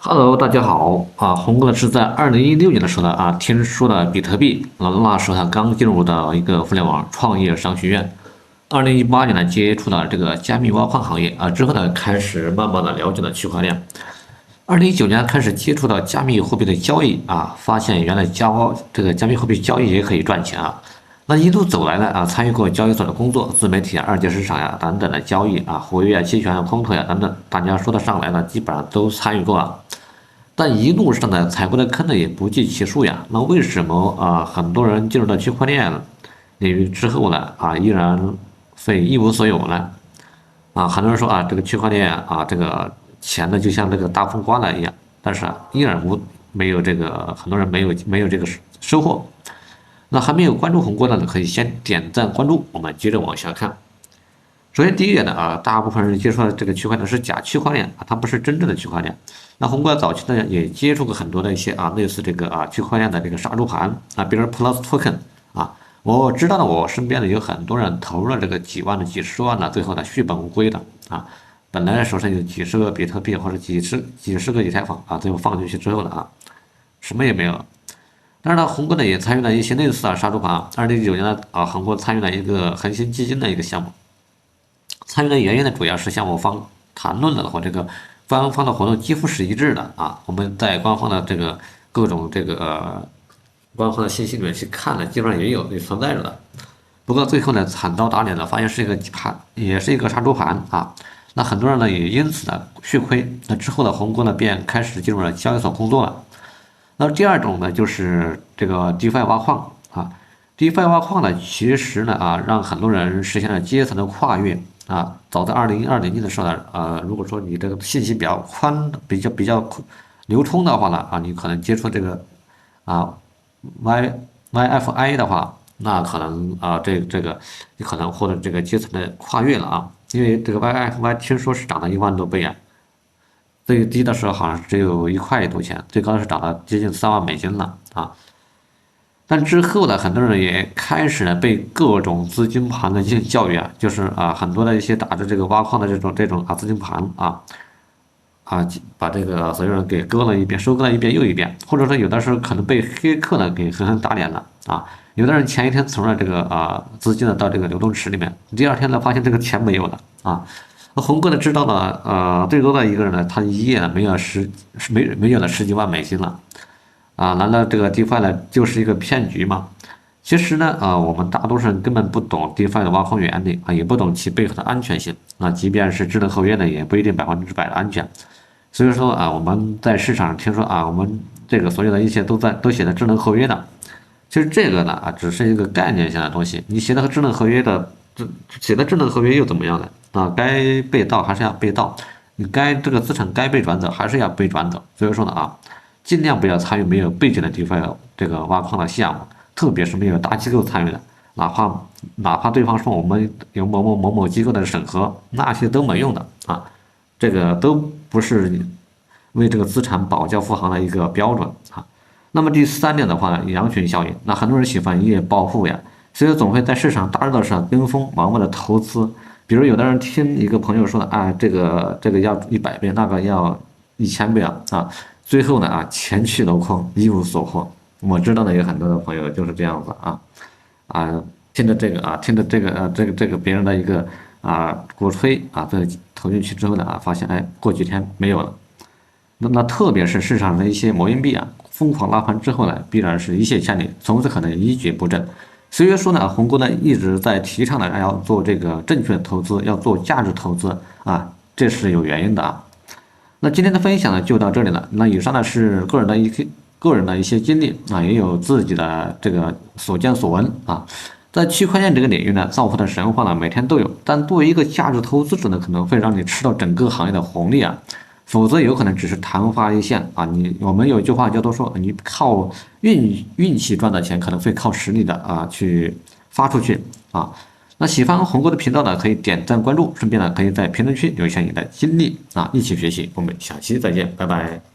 Hello，大家好啊！红哥呢是在2016年的时候呢听说了比特币，那时候他刚进入到一个互联网创业商学院。2018年呢接触了这个加密挖矿行业之后呢开始慢慢的了解了区块链。2019年开始接触到加密货币的交易发现原来这个加密货币交易也可以赚钱啊。那一路走来呢参与过交易所的工作、自媒体二级市场等等的交易活跃期权空投等等，大家说得上来呢，基本上都参与过了。但一路上呢，踩过的坑呢也不计其数呀。那为什么很多人进入到区块链领域之后呢依然会一无所有呢？很多人说这个区块链这个钱呢就像这个大风刮来一样，但是依然没有这个很多人没有这个收获。那还没有关注红锅的呢，可以先点赞关注，我们接着往下看。首先第一点呢大部分人接触的这个区块链是假区块链它不是真正的区块链。那红哥早期呢也接触过很多的一些类似这个区块链的这个杀猪盘比如说 Plus Token 我知道呢，我身边呢有很多人投入了这个几万的、几十万的，最后呢血本无归的本来手上有几十个比特币或者几十个以太坊最后放进去之后呢什么也没有了。当然了，红哥呢也参与了一些类似杀猪盘。2019年呢红哥参与了一个恒星基金的一个项目。参与的原因呢，主要是项目方谈论的和这个官方的活动几乎是一致的我们在官方的这个各种官方的信息里面去看了，基本上也存在着的。不过最后呢，惨遭打脸了，发现是一个盘，也是一个杀猪盘那很多人呢也因此呢血亏。那之后呢，红哥呢便开始进入了交易所工作了。那第二种呢，就是这个 DeFi 挖矿DeFi 挖矿呢，其实呢让很多人实现了阶层的跨越早在2020年的时候呢，如果说你这个信息比较宽、比较流通的话呢，你可能接触这个啊 YFI 的话，那可能这个你可能获得这个阶层的跨越了因为这个 YFI 听说是涨了1万多倍最低的时候好像只有1块多钱，最高的是涨了接近3万美金了但之后呢，很多人也开始呢被各种资金盘的进行教育就是很多的一些打着这个挖矿的这种资金盘把这个所有人给割了一遍，收割了一遍又一遍，或者说有的时候可能被黑客呢给狠狠打脸了有的人前一天存了这个资金呢到这个流动池里面，第二天呢发现这个钱没有了那红哥呢知道了最多的一个人呢，他一夜呢没有了十几万美金了难道这个 DeFi 呢就是一个骗局吗？其实呢我们大多数人根本不懂 DeFi 的挖矿原理也不懂其背后的安全性即便是智能合约呢，也不一定100%的安全。所以说我们在市场上听说我们这个所有的一切都写的智能合约的，其实这个呢只是一个概念性的东西。你写的智能合约的，写的智能合约又怎么样呢？该被盗还是要被盗，你这个资产该被转走还是要被转走。所以说呢尽量不要参与没有背景的 DeFi 这个挖矿的项目，特别是没有大机构参与的，哪怕对方说我们有某机构的审核，那些都没用的这个都不是为这个资产保驾护航的一个标准那么第三点的话呢，羊群效应，那很多人喜欢一夜暴富呀，所以总会在市场大热上跟风，盲目的投资。比如有的人听一个朋友说的这个要100倍，那个要1000倍最后呢前去楼空，一无所获。我知道的有很多的朋友就是这样子听着这个别人的一个鼓吹这投进去之后呢发现过几天没有了。那特别是市场上的一些魔音币疯狂拉盘之后呢，必然是一泻千里，从此可能一蹶不振。所以说呢，红哥呢一直在提倡呢要做这个正确的投资，要做价值投资这是有原因的那今天的分享呢就到这里了。那以上呢是个人的一些经历也有自己的这个所见所闻在区块链这个领域呢，造富的神话呢每天都有，但作为一个价值投资者呢，可能会让你吃到整个行业的红利否则有可能只是昙花一现我们有一句话叫做说，你靠运气赚的钱，可能会靠实力的去发出去那喜欢红哥的频道呢，可以点赞关注，顺便呢可以在评论区留下你的经历一起学习。我们下期再见，拜拜。